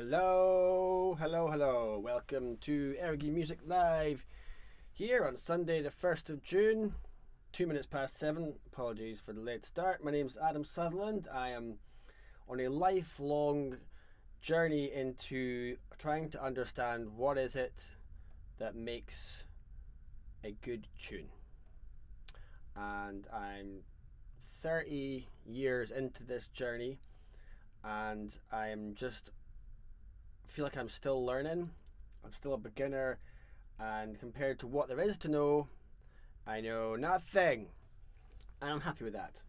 Hello, hello, hello. Welcome to Errogie Music Live here on Sunday, the 1st of June, 2 minutes past 7. Apologies for the late start. My name's Adam Sutherland. I am on a lifelong journey into trying to understand what is it that makes a good tune. And I'm 30 years into this journey, and I'm just feel like I'm still learning. I'm still a beginner, and compared to what there is to know, I know nothing, and I'm happy with that.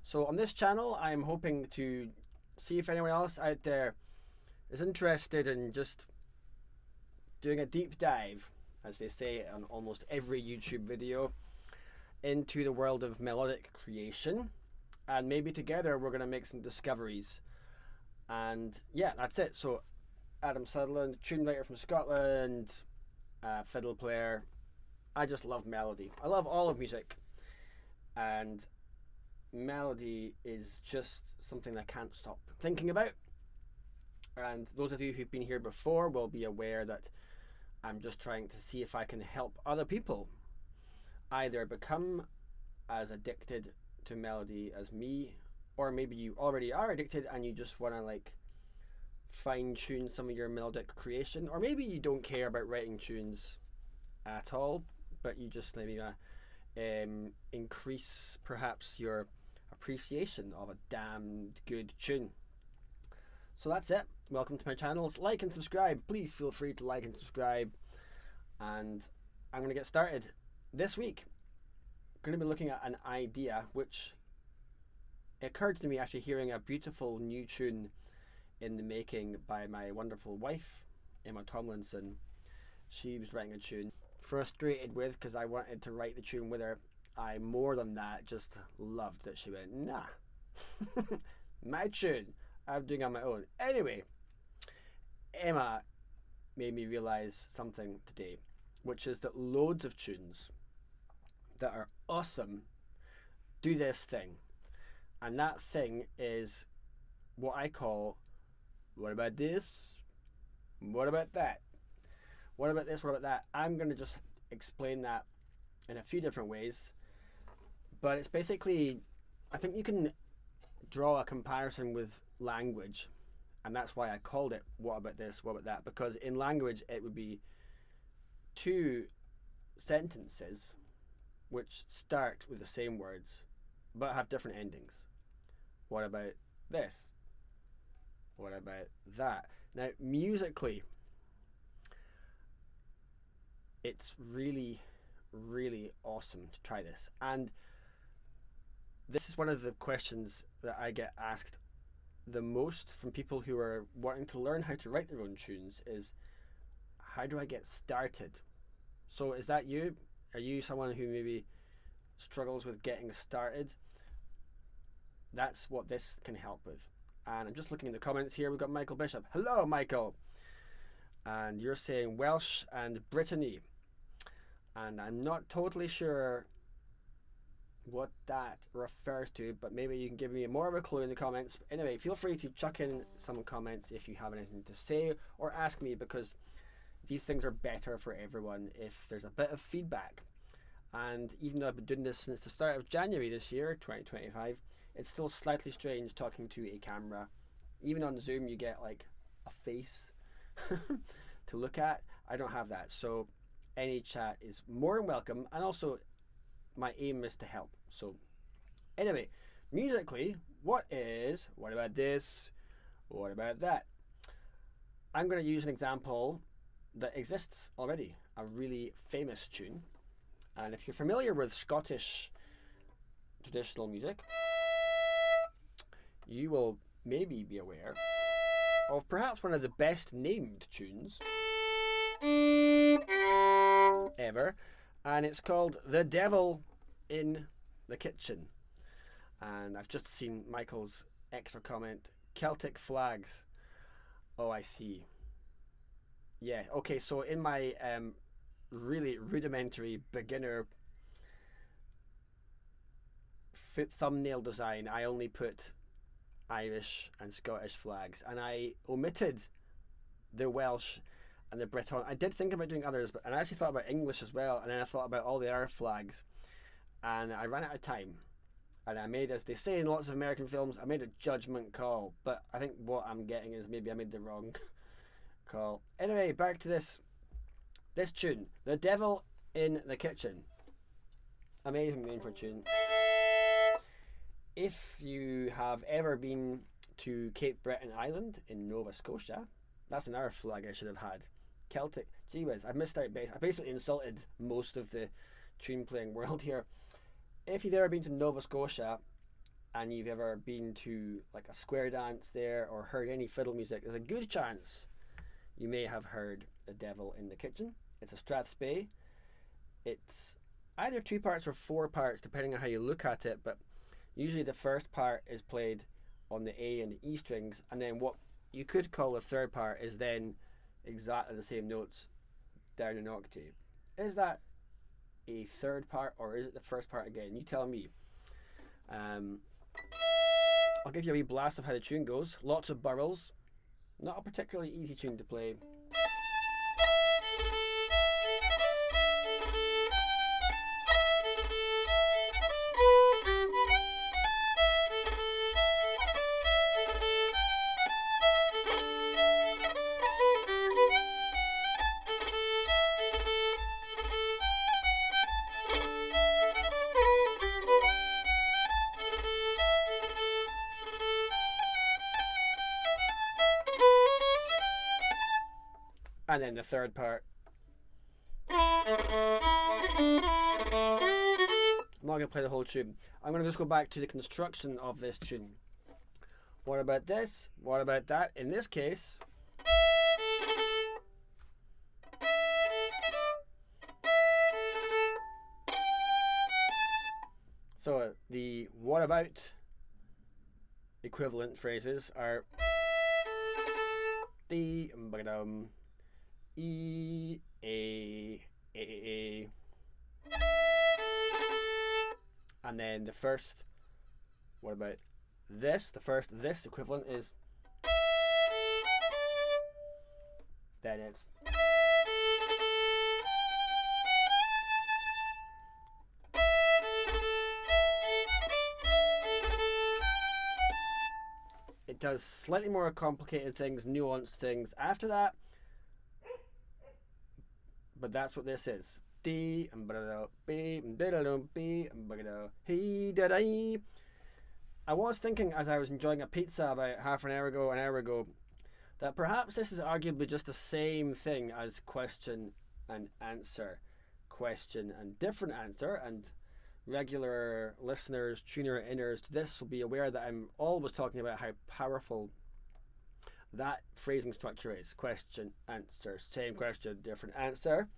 So on this channel, I'm hoping to see if anyone else out there is interested in just doing a deep dive, as they say on almost every YouTube video, into the world of melodic creation, and maybe together we're going to make some discoveries. And yeah, that's it. So Adam Sutherland, tune writer from Scotland, fiddle player. I just love melody. I love all of music, and melody is just something I can't stop thinking about. And those of you who've been here before will be aware that I'm just trying to see if I can help other people either become as addicted to melody as me, or maybe you already are addicted and you just want to fine-tune some of your melodic creation, or maybe you don't care about writing tunes at all, but you just maybe increase perhaps your appreciation of a damned good tune. So that's it. Welcome to my channels. Like and subscribe. Please feel free to like and subscribe. And I'm going to get started. This week I'm going to be looking at an idea which occurred to me after hearing a beautiful new tune in the making by my wonderful wife, Emma Tomlinson. She was writing a tune, frustrated with, because I wanted to write the tune with her. I, more than that, just loved that she went, nah, my tune, I'm doing it on my own. Anyway, Emma made me realize something today, which is that loads of tunes that are awesome do this thing. And that thing is what I call, what about this? What about that? What about this? What about that? I'm going to just explain that in a few different ways. But it's basically, I think you can draw a comparison with language. And that's why I called it, what about this? What about that? Because in language, it would be two sentences which start with the same words, but have different endings. What about this? What about that? Now, musically, it's really, really awesome to try this. And this is one of the questions that I get asked the most from people who are wanting to learn how to write their own tunes is, how do I get started? So is that you? Are you someone who maybe struggles with getting started? That's what this can help with. And I'm just looking in the comments here. We've got Michael Bishop. Hello, Michael. And you're saying Welsh and Brittany. And I'm not totally sure what that refers to, but maybe you can give me more of a clue in the comments. Anyway, feel free to chuck in some comments if you have anything to say, or ask me, because these things are better for everyone if there's a bit of feedback. And even though I've been doing this since the start of January this year, 2025, it's still slightly strange talking to a camera. Even on Zoom, you get like a face to look at. I don't have that. So any chat is more than welcome. And also, my aim is to help. So anyway, musically, what about this? What about that? I'm going to use an example that exists already, a really famous tune. And if you're familiar with Scottish traditional music, you will maybe be aware of perhaps one of the best named tunes ever, and it's called The Devil in the Kitchen. And I've just seen Michael's extra comment, Celtic flags. Oh, I see. Yeah, okay, so in my really rudimentary beginner thumbnail design, I only put Irish and Scottish flags, and I omitted the Welsh and the Breton. I did think about doing others, but and I actually thought about English as well, and then I thought about all the other flags, and I ran out of time. And I made, as they say in lots of American films, I made a judgment call. But I think what I'm getting is maybe I made the wrong call. Anyway, back to this tune, "The Devil in the Kitchen." Amazing name for a tune. If you have ever been to Cape Breton Island in Nova Scotia, that's another flag I should have had. Celtic. Gee whiz, I missed out. I basically insulted most of the tune playing world here. If you've ever been to Nova Scotia and you've ever been to like a square dance there or heard any fiddle music, there's a good chance you may have heard "The Devil in the Kitchen." It's a strathspey. It's either 2 parts or 4 parts depending on how you look at it, but usually the first part is played on the A and the E strings, and then what you could call the third part is then exactly the same notes down an octave. Is that a third part or is it the first part again? You tell me. I'll give you a wee blast of how the tune goes. Lots of burls. Not a particularly easy tune to play. And then the third part. I'm not going to play the whole tune. I'm going to just go back to the construction of this tune. What about this? What about that? In this case, so the "what about" equivalent phrases are the E, A, and then the first "what about this," the first "this" equivalent is, then it's it does slightly more complicated things, nuanced things after that. But that's what this is. I was thinking as I was enjoying a pizza about half an hour ago, that perhaps this is arguably just the same thing as question and answer. Question and different answer, and regular listeners, tuner inners to this will be aware that I'm always talking about how powerful that phrasing structure is. Question, answer, same question, different answer.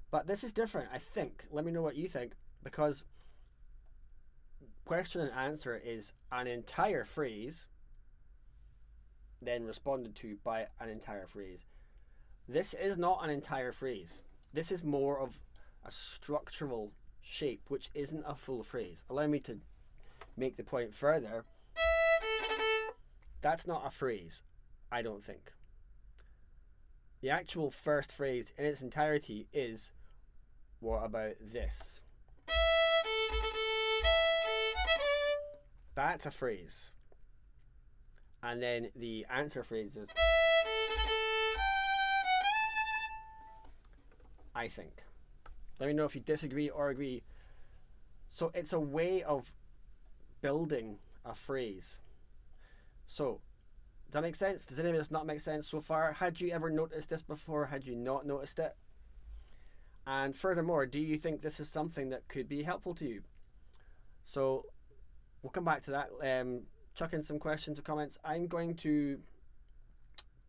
But this is different, I think. Let me know what you think, because question and answer is an entire phrase then responded to by an entire phrase. This is not an entire phrase. This is more of a structural shape, which isn't a full phrase. Allow me to make the point further. That's not a phrase, I don't think. The actual first phrase in its entirety is, "what about this?" That's a phrase. And then the answer phrase is, I think. Let me know if you disagree or agree. So it's a way of building a phrase. So, does that make sense? Does any of this not make sense so far? Had you ever noticed this before? Had you not noticed it? And furthermore, do you think this is something that could be helpful to you? So, we'll come back to that. Chuck in some questions or comments. I'm going to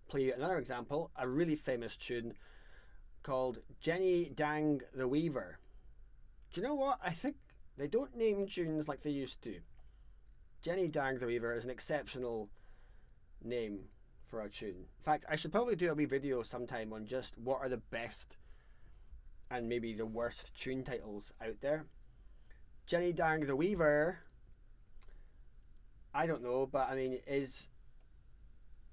play you another example, a really famous tune called Jenny Dang the Weaver. Do you know what? I think they don't name tunes like they used to. Jenny Dang the Weaver is an exceptional name for a tune. In fact, I should probably do a wee video sometime on just what are the best and maybe the worst tune titles out there. Jenny Dang the Weaver, I don't know, but I mean, is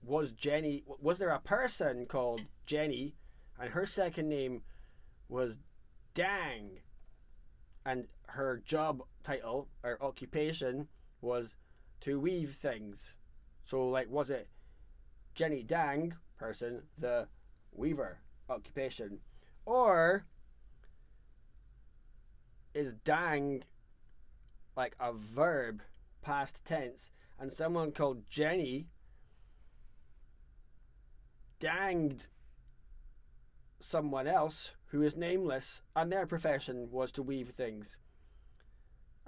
was Jenny? Was there a person called Jenny, and her second name was Dang, and her job title or occupation was to weave things? So, like, was it Jenny Dang, person, the weaver, occupation, or is Dang like a verb, past tense, and someone called Jenny danged someone else who is nameless and their profession was to weave things?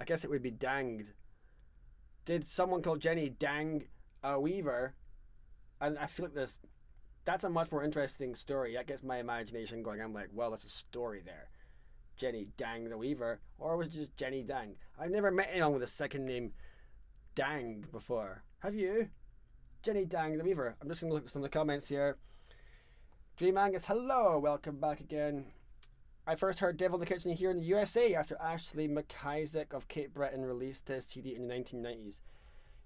I guess it would be danged. Did someone called Jenny dang a weaver? And I feel like that's a much more interesting story. That gets my imagination going. I'm like, well, that's a story there. Jenny Dang the Weaver, or was it just Jenny Dang? I've never met anyone with a second name Dang before. Have you? Jenny Dang the Weaver. I'm just going to look at some of the comments here. Dream Angus, hello, welcome back again. I first heard Devil in the Kitchen here in the USA after Ashley McIsaac of Cape Breton released his CD in the 1990s.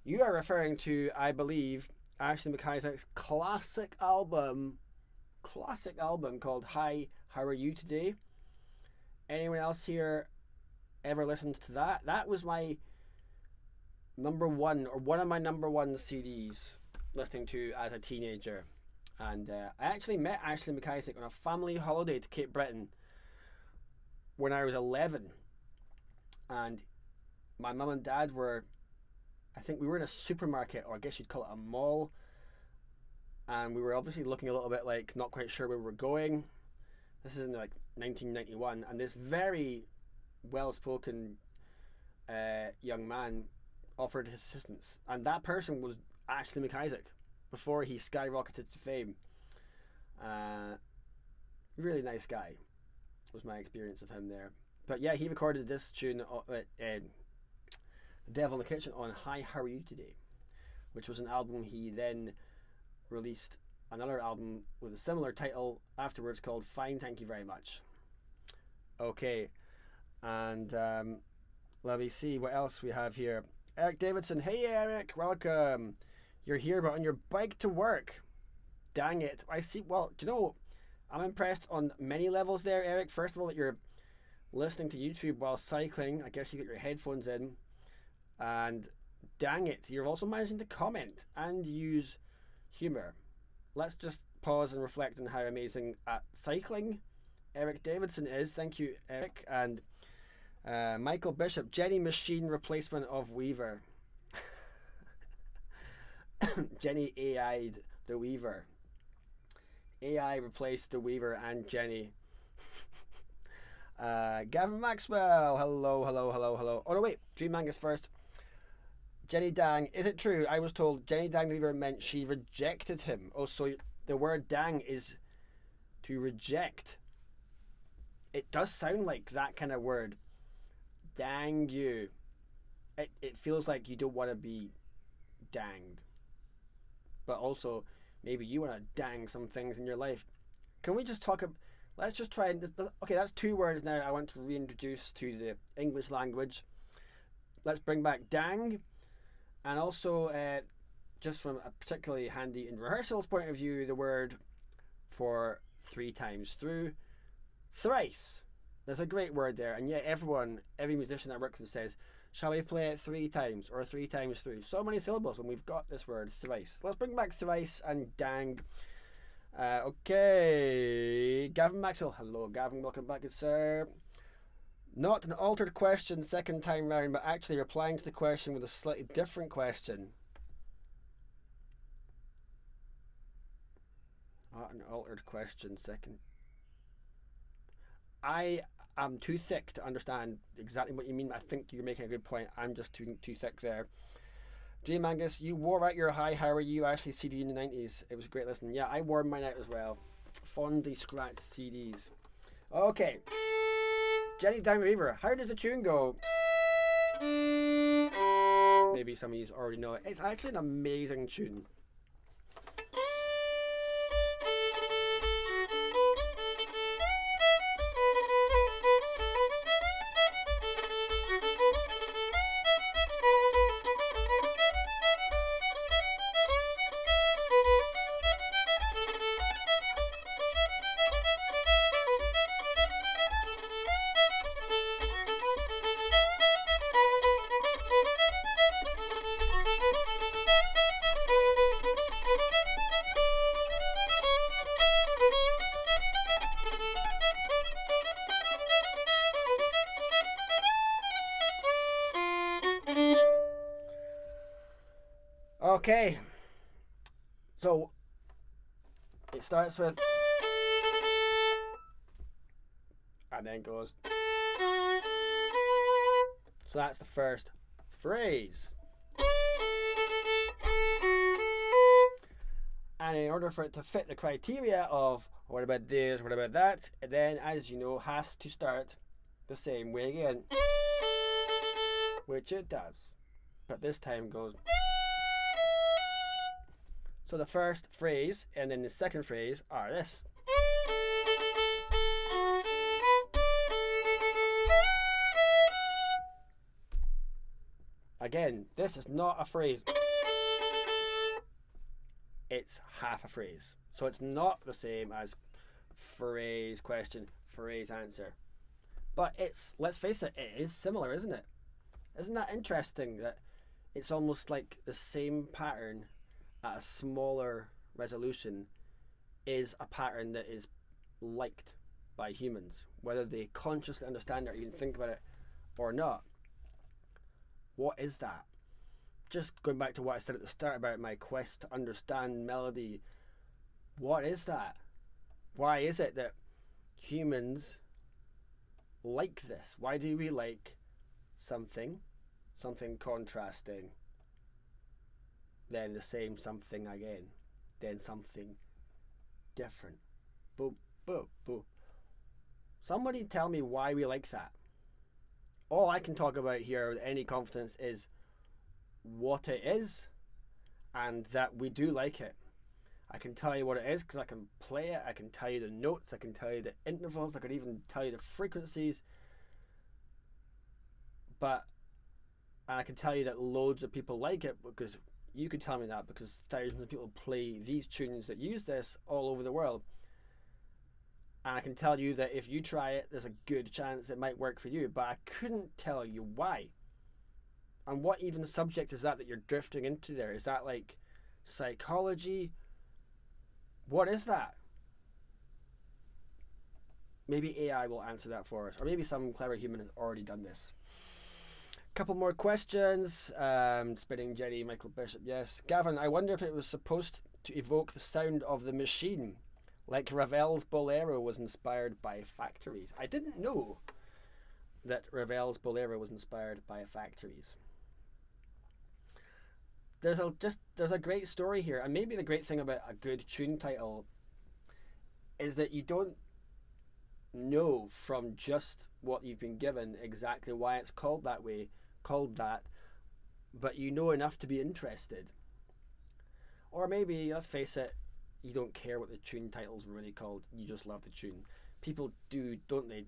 You are referring to, I believe, Ashley McIsaac's classic album called Hi, How Are You Today? Anyone else here ever listened to that? That was my number one, or one of my number one CDs listening to as a teenager. And I actually met Ashley McIsaac on a family holiday to Cape Breton when I was 11. And my mum and dad were, I think we were in a supermarket, or I guess you'd call it a mall. And we were obviously looking a little bit like not quite sure where we were going. This is in like 1991, and this very well-spoken young man offered his assistance, and that person was Ashley McIsaac before he skyrocketed to fame. Really nice guy was my experience of him there. But yeah, he recorded this tune, The Devil in the Kitchen, on Hi, How Are You Today, which was an album he then released another album with a similar title afterwards called Fine Thank You Very Much. Okay, and let me see what else we have here. Eric Davidson, hey Eric, welcome. You're here but on your bike to work. Dang it. I see. Well, do you know, I'm impressed on many levels there, Eric. First of all, that you're listening to YouTube while cycling. I guess you got your headphones in. And dang it, you're also managing to comment and use humor. Let's just pause and reflect on how amazing at cycling Eric Davidson is. Thank you, Eric. And Michael Bishop, Jenny Machine replacement of Weaver. Jenny AI'd the Weaver. AI replaced the Weaver and Jenny. Gavin Maxwell, hello, hello, hello, hello. Oh no, wait, Dream Angus first. Jenny Dang, is it true? I was told Jenny Dang the Weaver meant she rejected him. Oh, so the word dang is to reject. It does sound like that kind of word. Dang you. It feels like you don't want to be danged. But also, maybe you want to dang some things in your life. Can we just talk about... Let's just try and... Okay, that's two words now I want to reintroduce to the English language. Let's bring back dang. And also, just from a particularly handy in rehearsals point of view, the word for 3 times through, thrice. There's a great word there. And yet every musician I work with says, shall we play it 3 times or 3 times through? So many syllables when we've got this word thrice. Let's bring back thrice and dang. Okay. Gavin Maxwell. Hello, Gavin. Welcome back, good sir. Not an altered question second time round, but actually replying to the question with a slightly different question. Not an altered question second. I am too thick to understand exactly what you mean. I think you're making a good point. I'm just too thick there. Dream Angus, you wore out your Hi, How Are You Ashley CD in the 90s. It was a great listen. Yeah, I wore mine out as well. Fondly scratched CDs. Okay. Jenny Dang the Weaver. How does the tune go? Maybe some of you already know it. It's actually an amazing tune. Okay, so it starts with and then goes. So that's the first phrase. And in order for it to fit the criteria of what about this, what about that, it then, as you know, has to start the same way again. Which it does. But this time goes. So the first phrase and then the second phrase are this. Again, this is not a phrase. It's half a phrase. So it's not the same as phrase question, phrase answer. But it's, let's face it, it is similar, isn't it? Isn't that interesting that it's almost like the same pattern at a smaller resolution is a pattern that is liked by humans, whether they consciously understand it or even think about it or not. What is that? Just going back to what I said at the start about my quest to understand melody, what is that? Why is it that humans like this? Why do we like something contrasting, then the same something again, then something different? Boop, boop, boop. Somebody tell me why we like that. All I can talk about here with any confidence is what it is and that we do like it. I can tell you what it is because I can play it, I can tell you the notes, I can tell you the intervals, I could even tell you the frequencies. And I can tell you that loads of people like it because you could tell me that because thousands of people play these tunes that use this all over the world. And I can tell you that if you try it, there's a good chance it might work for you, but I couldn't tell you why. And what even subject is that you're drifting into there? Is that like psychology? What is that? Maybe AI will answer that for us, or maybe some clever human has already done this. Couple more questions. Spinning Jenny, Michael Bishop, yes. Gavin, I wonder if it was supposed to evoke the sound of the machine, like Ravel's Bolero was inspired by factories. I didn't know that Ravel's Bolero was inspired by factories. There's a great story here, and maybe the great thing about a good tune title is that you don't know from just what you've been given exactly why it's called that way, called that, but you know enough to be interested. Or maybe, let's face it, you don't care what the tune title's really called, you just love the tune. People do, don't they,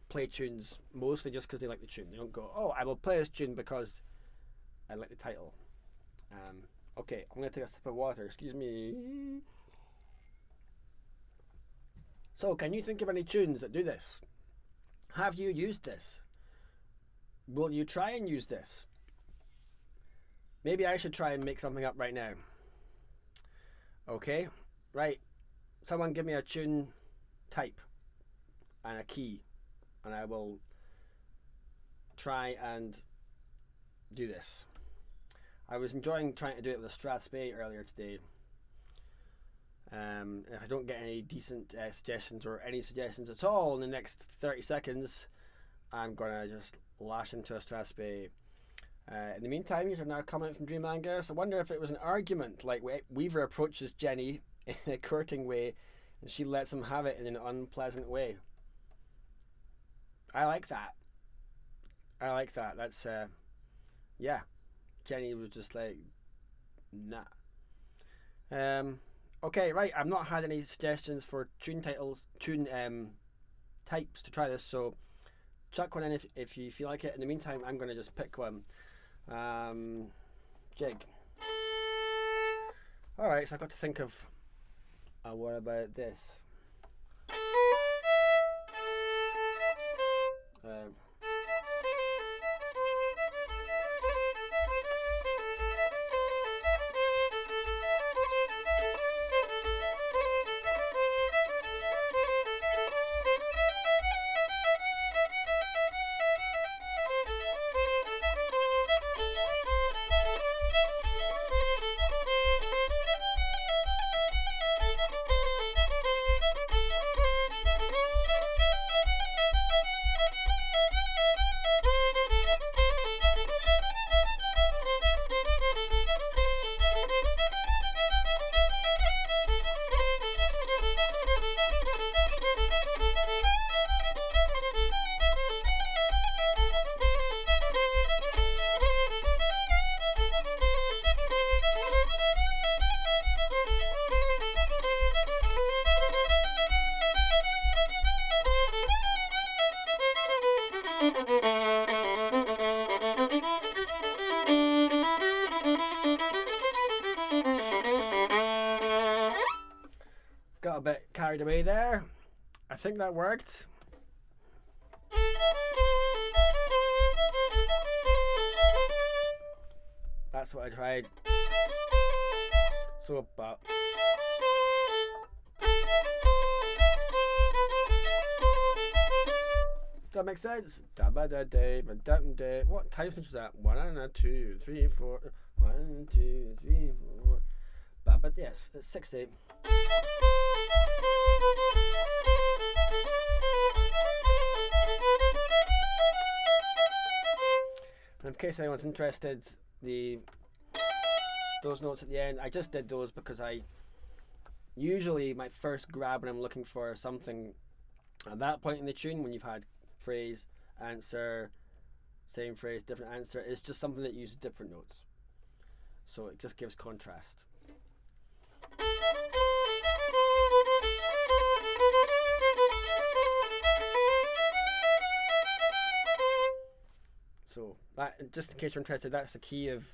play tunes mostly just because they like the tune. They don't go, oh, I will play this tune because I like the title. Okay, I'm going to take a sip of water, excuse me. So, can you think of any tunes that do this? Have you used this? Will you try and use this? Maybe I should try and make something up right now. Okay, right. Someone give me a tune type and a key, and I will try and do this. I was enjoying trying to do it with a Strathspey earlier today. If I don't get any decent suggestions or any suggestions at all in the next 30 seconds, I'm gonna just lash into a Strathspey. In the meantime, here's another comment from Dreamland Girls. I wonder if it was an argument, like Weaver approaches Jenny in a courting way and she lets him have it in an unpleasant way. I like that. That's yeah. Jenny was just like, nah. Okay, right. I've not had any suggestions for tune titles, types to try this, so chuck one in if you feel like it. In the meantime, I'm going to just pick one. Jig. Alright, so I've got to think of what about this? Got a bit carried away there. I think that worked. That's what I tried. So, but does that make sense? What time signature is that? 1, 2, 3, 4. 1, 2, 3, 4. But yes, it's 6/8. And in case anyone's interested, those notes at the end, I just did those because I usually my first grab when I'm looking for something at that point in the tune, when you've had phrase, answer, same phrase, different answer, is just something that uses different notes. So it just gives contrast. So that, just in case you're interested, that's the key of,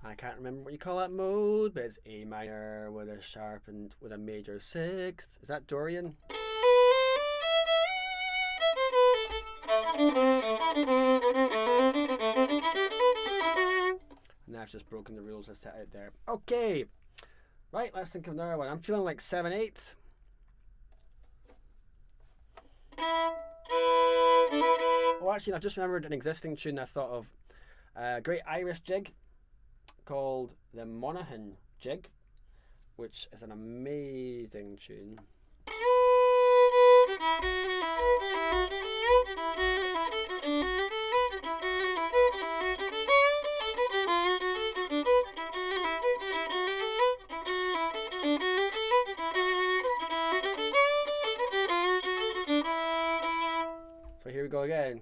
I can't remember what you call that mode, but it's A minor with a sharpened, with a major 6th. Is that Dorian? And I've just broken the rules I set out there. Okay, right, let's think of another one. I'm feeling like 7/8. Oh, actually, I've just remembered an existing tune I thought of. A great Irish jig called the Monaghan Jig, which is an amazing tune. So here we go again.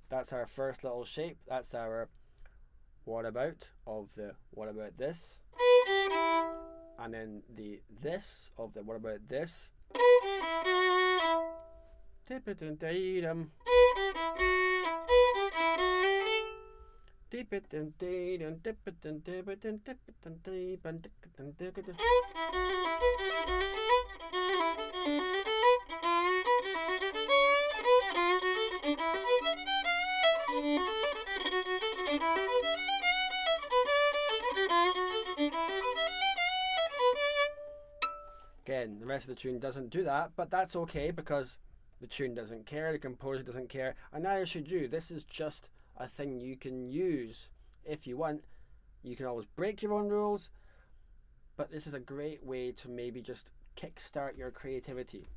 That's our first little shape. That's our what about of the what about this. And then the this of the what about this. Again, the rest of the tune doesn't do that, but that's okay because the tune doesn't care, the composer doesn't care, and neither should you. This is just a thing you can use if you want. You can always break your own rules, but this is a great way to maybe just kickstart your creativity.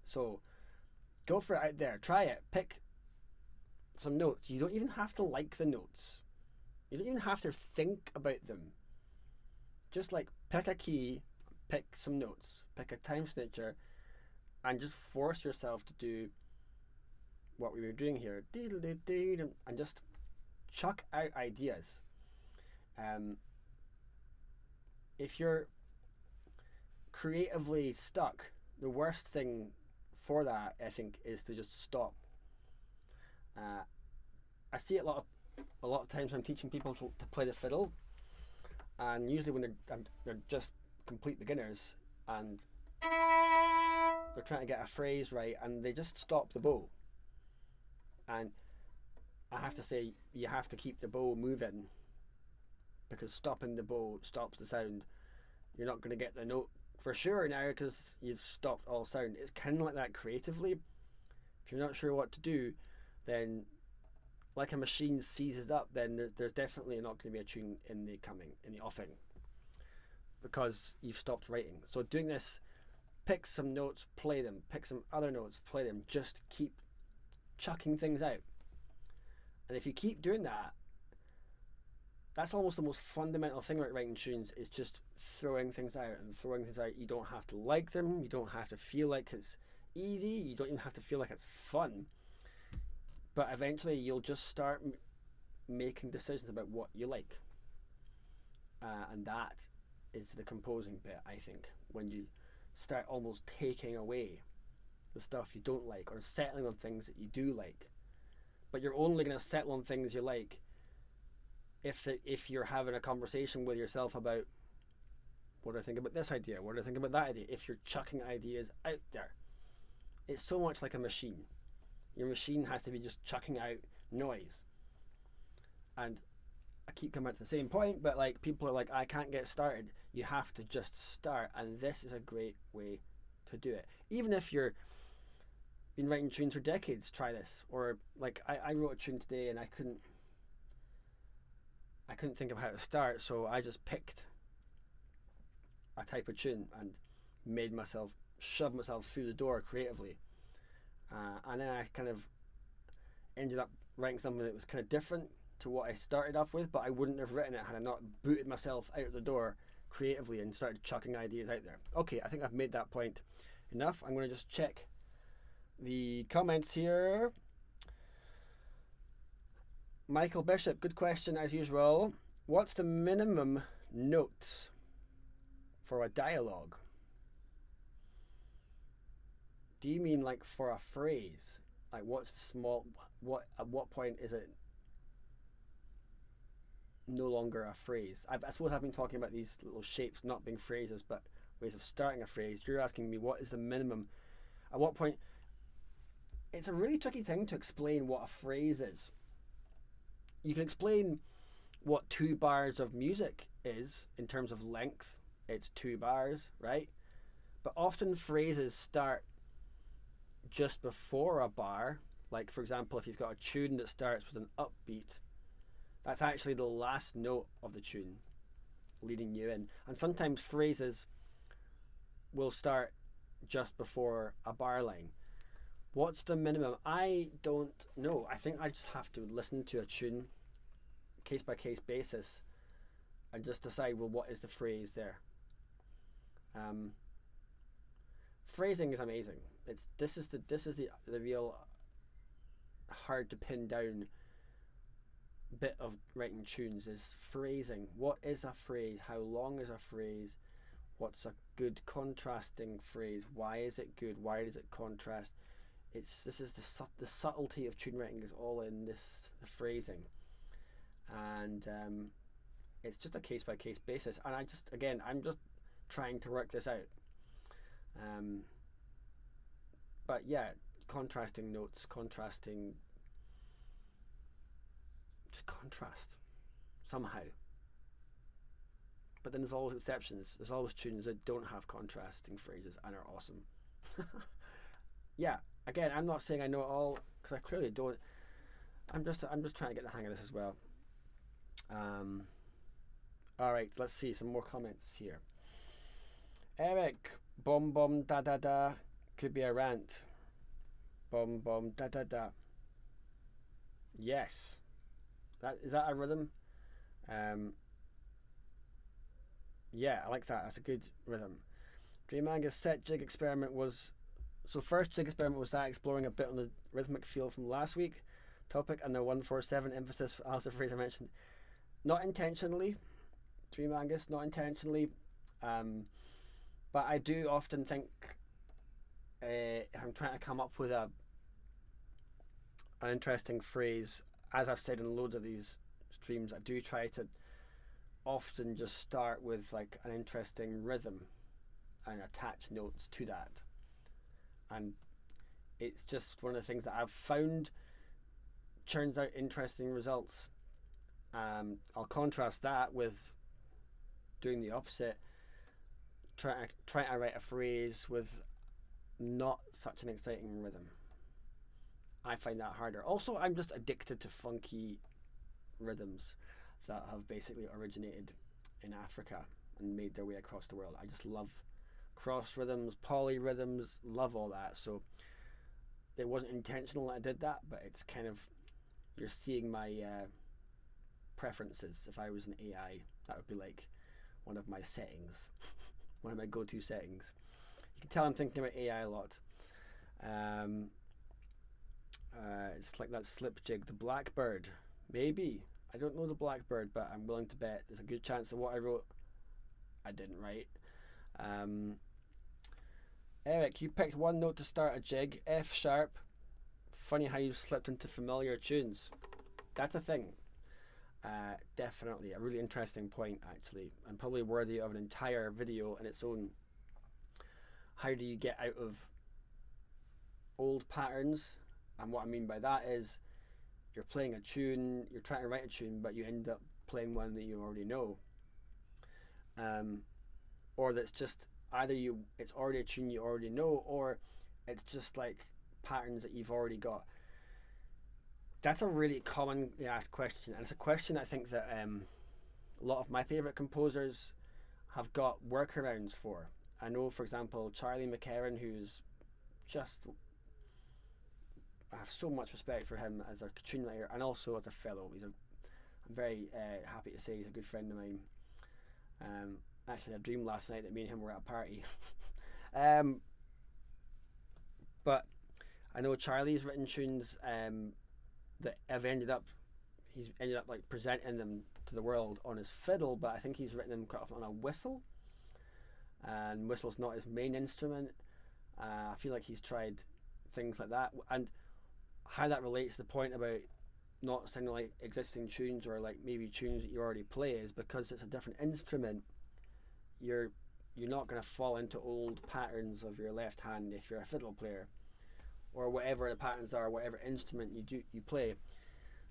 So go for it out there, try it, pick some notes. You don't even have to like the notes, you don't even have to think about them. Just like pick a key, pick some notes, pick a time signature, and just force yourself to do what we were doing here, and just chuck out ideas. If you're creatively stuck, the worst thing for that, I think, is to just stop. I see it a lot of times when I'm teaching people to play the fiddle, and usually when they're just complete beginners and they're trying to get a phrase right and they just stop the bow, and I have to say, you have to keep the bow moving, because stopping the bow stops the sound. You're not going to get the note for sure now because you've stopped all sound. It's kind of like that creatively. If you're not sure what to do, then like a machine seizes up, then there's definitely not going to be a tune in the offing, because you've stopped writing. So doing this, pick some notes, play them, pick some other notes, play them, just keep chucking things out. And if you keep doing that, that's almost the most fundamental thing about writing tunes, is just throwing things out and throwing things out. You don't have to like them, you don't have to feel like it's easy, you don't even have to feel like it's fun, but eventually you'll just start making decisions about what you like, and that is the composing bit, I think, when you start almost taking away the stuff you don't like, or settling on things that you do like. But you're only going to settle on things you like if you're having a conversation with yourself about what do I think about this idea, what do I think about that idea, if you're chucking ideas out there, it's so much like a machine. Your machine has to be just chucking out noise. And I keep coming back to the same point, but like people are like, I can't get started. You have to just start, and this is a great way to do it. Even if you're been writing tunes for decades, try this. Or like I wrote a tune today and I couldn't think of how to start, so I just picked a type of tune and shoved myself through the door creatively. And then I kind of ended up writing something that was kind of different to what I started off with, but I wouldn't have written it had I not booted myself out of the door creatively and started chucking ideas out there. Okay, I think I've made that point enough. I'm going to just check the comments here. Michael Bishop, good question as usual. What's the minimum notes for a dialogue? Do you mean like for a phrase? Like what's the small, at what point is it no longer a phrase? I suppose I've been talking about these little shapes not being phrases but ways of starting a phrase. You're asking me what is the minimum, at what point. It's a really tricky thing to explain what a phrase is. You can explain what 2 bars of music is in terms of length. It's 2 bars, right? But often phrases start just before a bar. Like for example, if you've got a tune that starts with an upbeat, that's actually the last note of the tune leading you in. And sometimes phrases will start just before a bar line. What's the minimum? I don't know. I think I just have to listen to a tune case by case basis and just decide, well, what is the phrase there? Phrasing is amazing. This is the real hard to pin down bit of writing tunes is phrasing. What is a phrase? How long is a phrase? What's a good contrasting phrase? Why is it good? Why does it contrast? This is the subtlety of tune writing is all in this phrasing, and it's just a case by case basis. And I'm just trying to work this out. But yeah, contrasting notes, just contrast somehow. But then there's always exceptions. There's always tunes that don't have contrasting phrases and are awesome. Yeah, again, I'm not saying I know it all because I clearly don't. I'm just trying to get the hang of this as well. All right, let's see some more comments here. Eric, bomb bomb da da da, could be a rant. Bomb bomb da da da. Yes, is that a rhythm? Yeah, I like that. That's a good rhythm. Dreamanga's set jig experiment was. So first jig experiment was that, exploring a bit on the rhythmic feel from last week topic, and the 147 emphasis for Alistair Fraser mentioned. Not intentionally, Dream Angus, not intentionally, but I do often think if I'm trying to come up with an interesting phrase, as I've said in loads of these streams, I do try to often just start with like an interesting rhythm and attach notes to that. And it's just one of the things that I've found churns out interesting results. I'll contrast that with doing the opposite, trying to write a phrase with not such an exciting rhythm. I find that harder. Also, I'm just addicted to funky rhythms that have basically originated in Africa and made their way across the world. I just love cross rhythms, polyrhythms, love all that. So it wasn't intentional that I did that, but it's kind of, you're seeing my preferences. If I was an AI, that would be like one of my settings, one of my go-to settings. You can tell I'm thinking about AI a lot. It's like that slip jig, the Blackbird, maybe. I don't know the Blackbird, but I'm willing to bet there's a good chance that what I wrote I didn't write. Eric, you picked one note to start a jig, F sharp. Funny how you slipped into familiar tunes. That's a thing. Definitely a really interesting point, actually, and probably worthy of an entire video in its own. How do you get out of old patterns? And what I mean by that is you're playing a tune, you're trying to write a tune, but you end up playing one that you already know, or that's just either it's already a tune you already know, or it's just like patterns that you've already got. That's a really commonly asked question, and it's a question I think that a lot of my favourite composers have got workarounds for. I know, for example, Charlie McCarran, who's just, I have so much respect for him as a tune writer and also as a fellow. I'm very happy to say he's a good friend of mine. Actually, had a dream last night that me and him were at a party. But I know Charlie's written tunes that he's ended up like presenting them to the world on his fiddle, but I think he's written them quite often on a whistle, and whistle's not his main instrument. I feel like he's tried things like that, and how that relates to the point about not sounding like existing tunes or like maybe tunes that you already play is because it's a different instrument. You're not going to fall into old patterns of your left hand if you're a fiddle player, or whatever the patterns are, whatever instrument you play.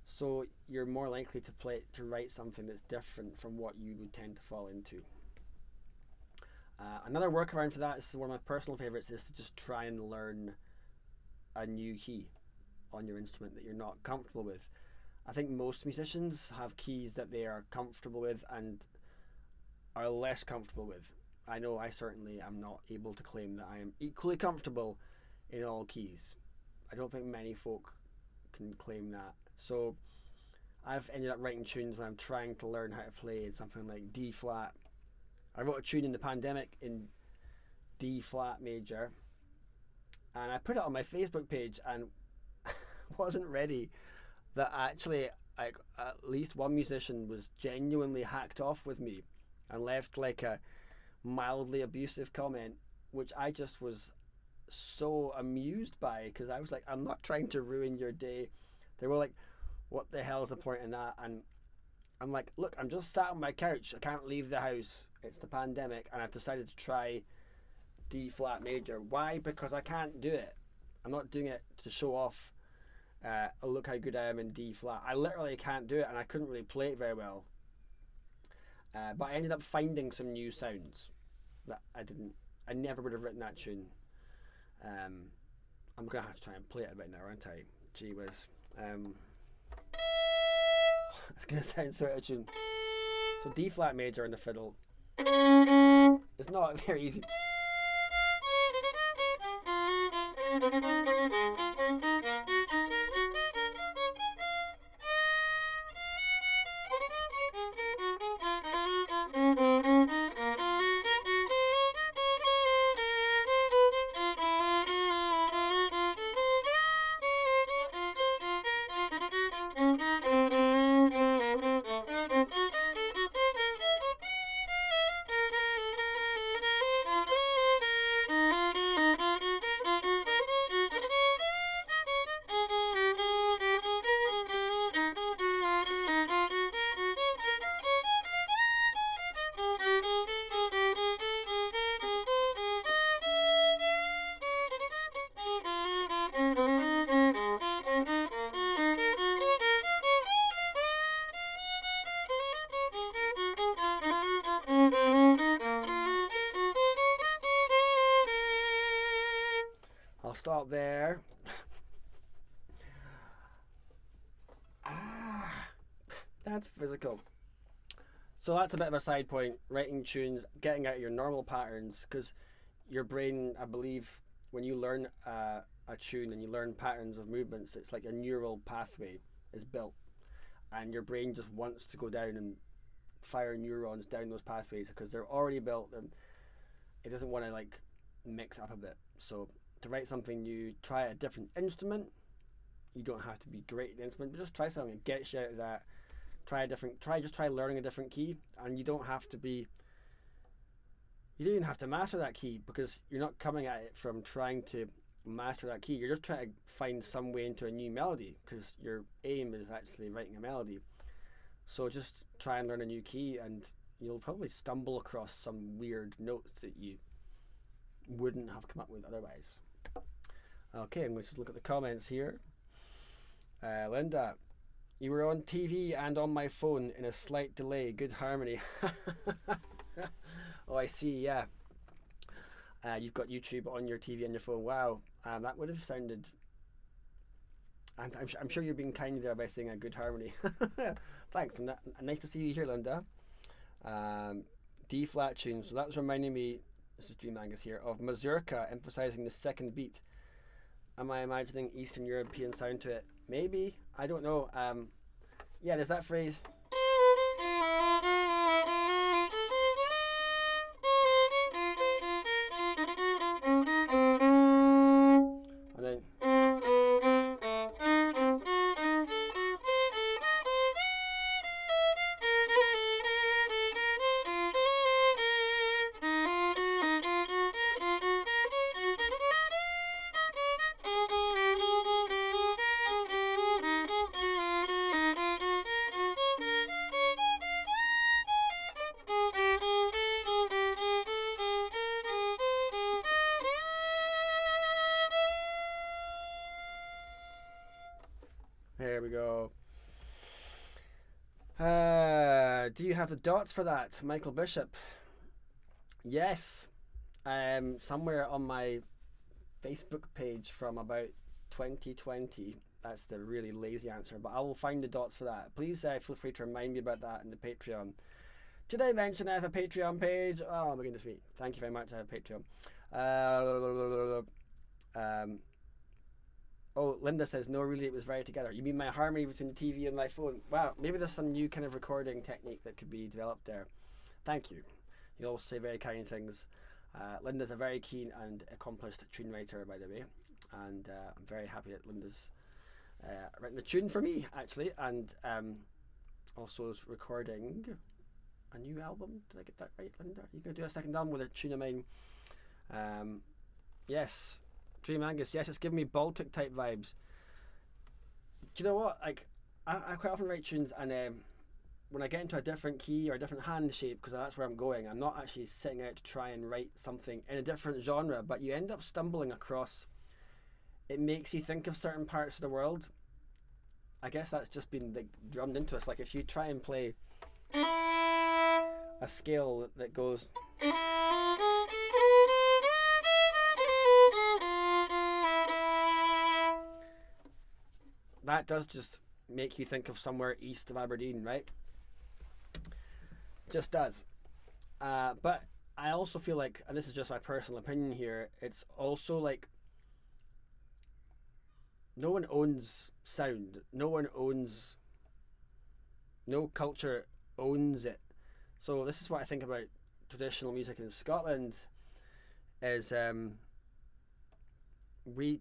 So you're more likely to write something that's different from what you would tend to fall into. Another workaround for that, this is one of my personal favorites, is to just try and learn a new key on your instrument that you're not comfortable with. I think most musicians have keys that they are comfortable with and are less comfortable with. I know I certainly am not able to claim that I am equally comfortable in all keys. I don't think many folk can claim that. So I've ended up writing tunes when I'm trying to learn how to play something like D flat. I wrote a tune in the pandemic in D flat major, and I put it on my Facebook page and wasn't ready that actually like at least one musician was genuinely hacked off with me and left like a mildly abusive comment, which I just was so amused by, because I was like, I'm not trying to ruin your day. They were like, what the hell is the point in that? And I'm like, look, I'm just sat on my couch, I can't leave the house, it's the pandemic, and I've decided to try D flat major. Why? Because I can't do it. I'm not doing it to show off, look how good I am in D flat. I literally can't do it, and I couldn't really play it very well. But I ended up finding some new sounds that I never would have written that tune. I'm gonna have to try and play it a bit now, aren't I? Gee whiz. It's gonna sound so out of tune. So D flat major on the fiddle. It's not very easy. I'll stop there. That's physical. So that's a bit of a side point, writing tunes, getting out of your normal patterns, because your brain, I believe, when you learn a tune and you learn patterns of movements, it's like a neural pathway is built, and your brain just wants to go down and fire neurons down those pathways because they're already built, and it doesn't want to like mix up a bit. So to write something new, try a different instrument. You don't have to be great at the instrument, but just try something that gets you out of that. Try learning a different key, and you don't even have to master that key, because you're not coming at it from trying to master that key. You're just trying to find some way into a new melody, because your aim is actually writing a melody. So just try and learn a new key, and you'll probably stumble across some weird notes that you wouldn't have come up with otherwise. Okay, I'm going to look at the comments here. Linda, you were on TV and on my phone in a slight delay. Good harmony. Oh, I see, yeah. You've got YouTube on your TV and your phone. Wow, that would have sounded... And I'm sure you're being kind there by saying a good harmony. Thanks. Nice to see you here, Linda. D flat tune. So that was reminding me, this is Dream Angus here, of mazurka, emphasizing the second beat. Am I imagining Eastern European sound to it? Maybe. I don't know. Yeah, there's that phrase. And then... There we go. Do you have the dots for that, Michael Bishop? Yes. Somewhere on my Facebook page from about 2020. That's the really lazy answer, but I will find the dots for that. Please feel free to remind me about that in the Patreon. Did I mention I have a Patreon page? Oh my goodness me. Thank you very much. I have a Patreon. Oh, Linda says, no, really, it was very together. You mean my harmony between the TV and my phone? Wow, maybe there's some new kind of recording technique that could be developed there. Thank you. You always say very kind things. Linda's a very keen and accomplished tune writer, by the way. And I'm very happy that Linda's written a tune for me, actually. And also is recording a new album. Did I get that right, Linda? Are you going to do a second album with a tune of mine? Yes. Dream Angus, yes, it's giving me Baltic type vibes. Do you know what? Like, I quite often write tunes, and when I get into a different key or a different hand shape, because that's where I'm going, I'm not actually sitting out to try and write something in a different genre, but you end up stumbling across. It makes you think of certain parts of the world. I guess that's just been like drummed into us. Like if you try and play a scale that goes. That does just make you think of somewhere east of Aberdeen, right? Just does. But I also feel like, and this is just my personal opinion here, it's also like no one owns sound. No culture owns it. So this is what I think about traditional music in Scotland is we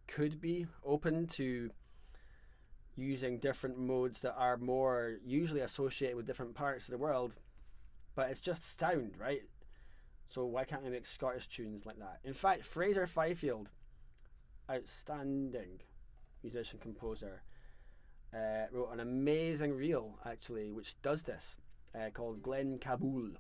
could be open to using different modes that are more usually associated with different parts of the world, but it's just sound, right? So why can't we make Scottish tunes like that? In fact, Fraser Fifield, outstanding musician composer, wrote an amazing reel actually which does this, called Glen Kabul.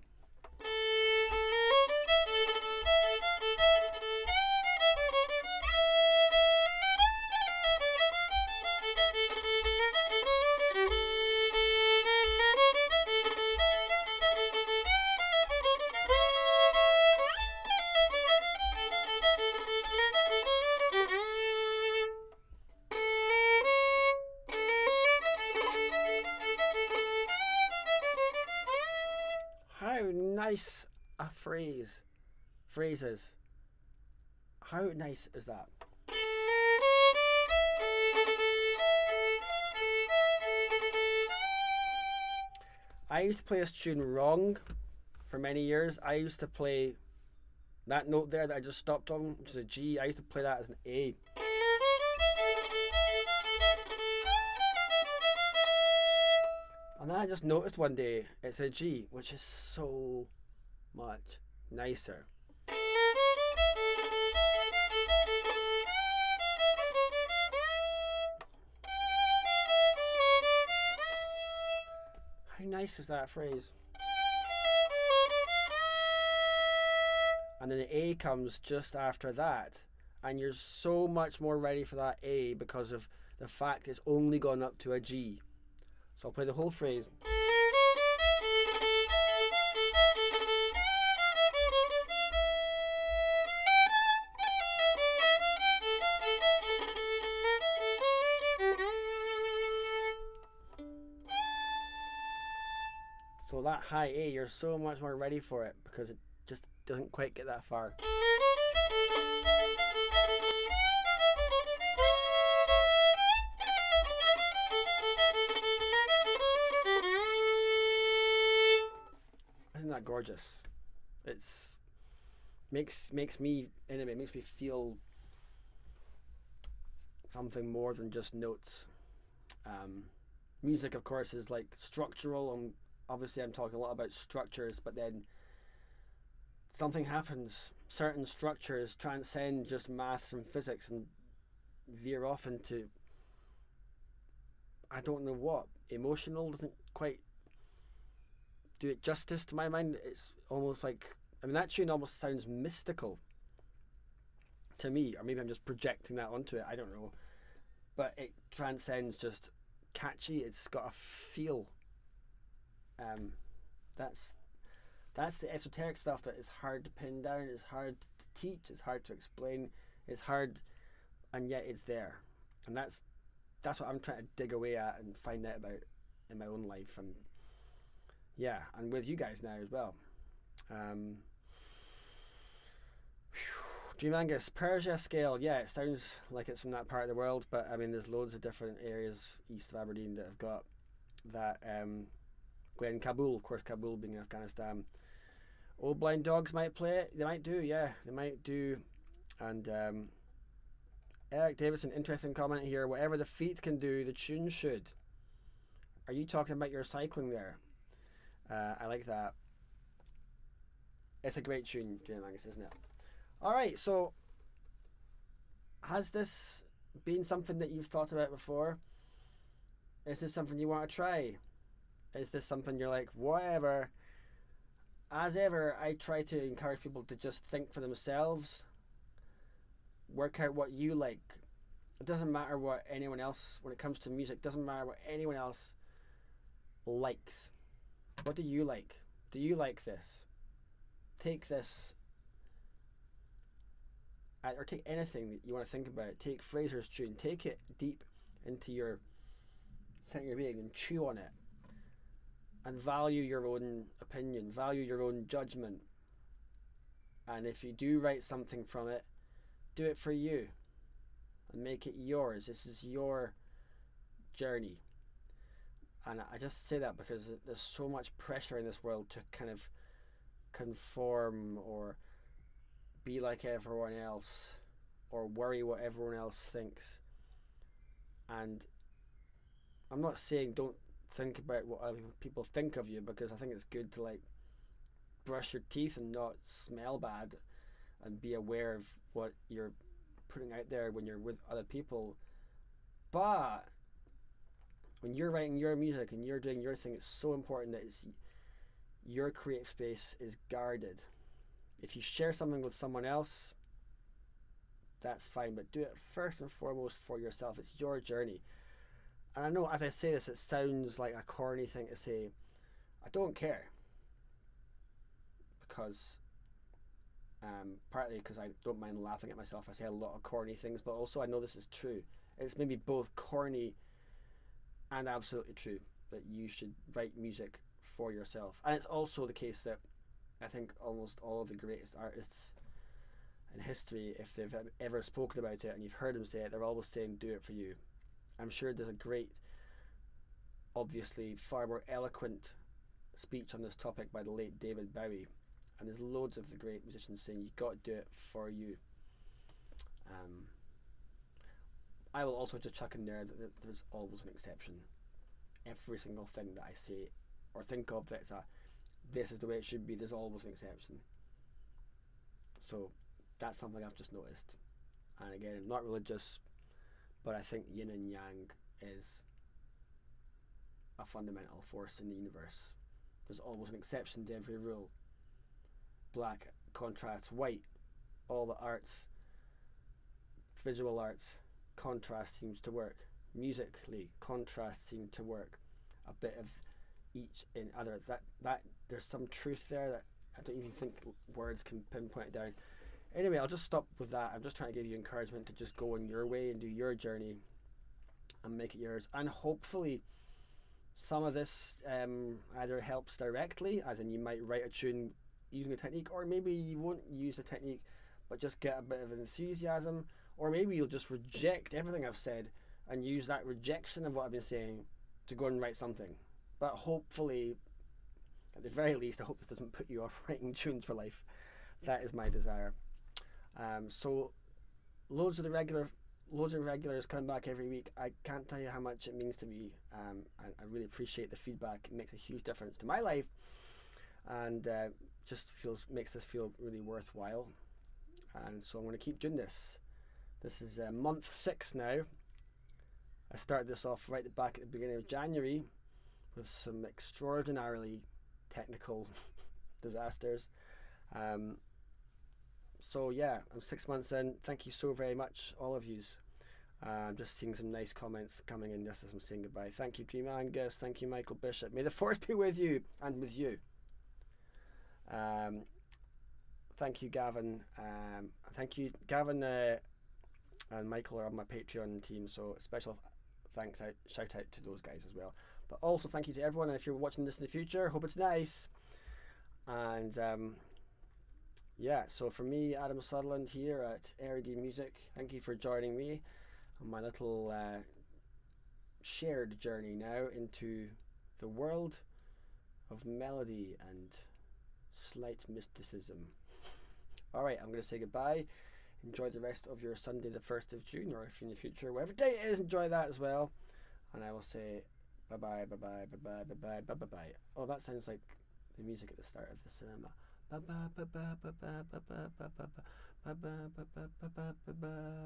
How nice a phrases. How nice is that? I used to play this tune wrong for many years. I used to play that note there that I just stopped on, which is a G. I used to play that as an A. And then I just noticed one day it's a G, which is so much nicer. nice is that phrase? And then the A comes just after that, and you're so much more ready for that A because of the fact it's only gone up to a G. So I'll play the whole phrase. So that high A, you're so much more ready for it because it just doesn't quite get that far. Isn't that gorgeous? It's makes me anyway, it makes me feel something more than just notes. Music, of course, is like structural, and obviously I'm talking a lot about structures, but then something happens. Certain structures transcend just maths and physics and veer off into, I don't know what. Emotional doesn't quite do it justice to my mind. It's almost like, I mean, that tune almost sounds mystical to me, or maybe I'm just projecting that onto it, I don't know. But it transcends just catchy. It's got a feel. That's the esoteric stuff that is hard to pin down. It's hard to teach. It's hard to explain. It's hard, and yet it's there. And that's what I'm trying to dig away at and find out about in my own life, and yeah, and with you guys now as well. Dreamangus, Persia scale. Yeah, it sounds like it's from that part of the world, but I mean, there's loads of different areas east of Aberdeen that have got that. Glen Kabul, of course, Kabul being in Afghanistan. Old Blind Dogs might play it. They might do, yeah, they might do. And Eric Davidson, interesting comment here. Whatever the feet can do, the tune should. Are you talking about your cycling there? I like that. It's a great tune, Dreamangus, isn't it? Alright, so has this been something that you've thought about before? Is this something you want to try? Is this something you're like, whatever? As ever, I try to encourage people to just think for themselves. Work out what you like. It doesn't matter what anyone else, when it comes to music, doesn't matter what anyone else likes. What do you like? Do you like this? Take this, or take anything that you want to think about. Take Fraser's tune. Take it deep into your center of your being and chew on it. And value your own opinion, value your own judgment. And if you do write something from it, do it for you and make it yours. This is your journey. And I just say that because there's so much pressure in this world to kind of conform or be like everyone else or worry what everyone else thinks. And I'm not saying don't think about what other people think of you, because I think it's good to like brush your teeth and not smell bad and be aware of what you're putting out there when you're with other people. But when you're writing your music and you're doing your thing, it's so important that it's your creative space is guarded. If you share something with someone else, that's fine, but do it first and foremost for yourself. It's your journey. And I know as I say this, it sounds like a corny thing to say. I don't care. Because, partly because I don't mind laughing at myself. I say a lot of corny things, but also I know this is true. It's maybe both corny and absolutely true that you should write music for yourself. And it's also the case that I think almost all of the greatest artists in history, if they've ever spoken about it and you've heard them say it, they're always saying do it for you. I'm sure there's a great, obviously far more eloquent speech on this topic by the late David Bowie, and there's loads of the great musicians saying you got to do it for you. I will also just chuck in there that there's always an exception. Every single thing that I say or think of that's this is the way it should be, there's always an exception. So that's something I've just noticed. And again, I'm not religious, but I think yin and yang is a fundamental force in the universe. There's always an exception to every rule. Black contrasts white. All the arts, visual arts, contrast seems to work. Musically, contrast seems to work. A bit of each in other. That there's some truth there that I don't even think words can pinpoint down. Anyway, I'll just stop with that. I'm just trying to give you encouragement to just go on your way and do your journey and make it yours. And hopefully some of this either helps directly, as in you might write a tune using a technique, or maybe you won't use the technique but just get a bit of enthusiasm, or maybe you'll just reject everything I've said and use that rejection of what I've been saying to go and write something. But hopefully, at the very least, I hope this doesn't put you off writing tunes for life. That is my desire. So loads of regulars coming back every week. I can't tell you how much it means to me. I really appreciate the feedback. It makes a huge difference to my life, and just makes this feel really worthwhile. And so I'm going to keep doing this. This is month 6 now. I started this off right back at the beginning of January with some extraordinarily technical disasters. So yeah, I'm 6 months in. Thank you so very much, all of yous. I'm just seeing some nice comments coming in just as I'm saying goodbye. Thank you, Dream Angus. Thank you, Michael Bishop. May the force be with you and with you. Thank you, Gavin. Thank you, Gavin and Michael are on my Patreon team, so special thanks shout out to those guys as well. But also thank you to everyone, and if you're watching this in the future, hope it's nice. And yeah, so for me, Adam Sutherland here at Errogie Music, thank you for joining me on my little shared journey now into the world of melody and slight mysticism. Alright, I'm going to say goodbye. Enjoy the rest of your Sunday the 1st of June, or if in the future, whatever day it is, enjoy that as well. And I will say bye bye, bye bye, bye bye, bye bye, bye bye, bye. Oh, that sounds like the music at the start of the cinema. Bye bye, bye bye, bye bye, bye bye, bye bye, bye bye, bye bye, bye bye, bye bye.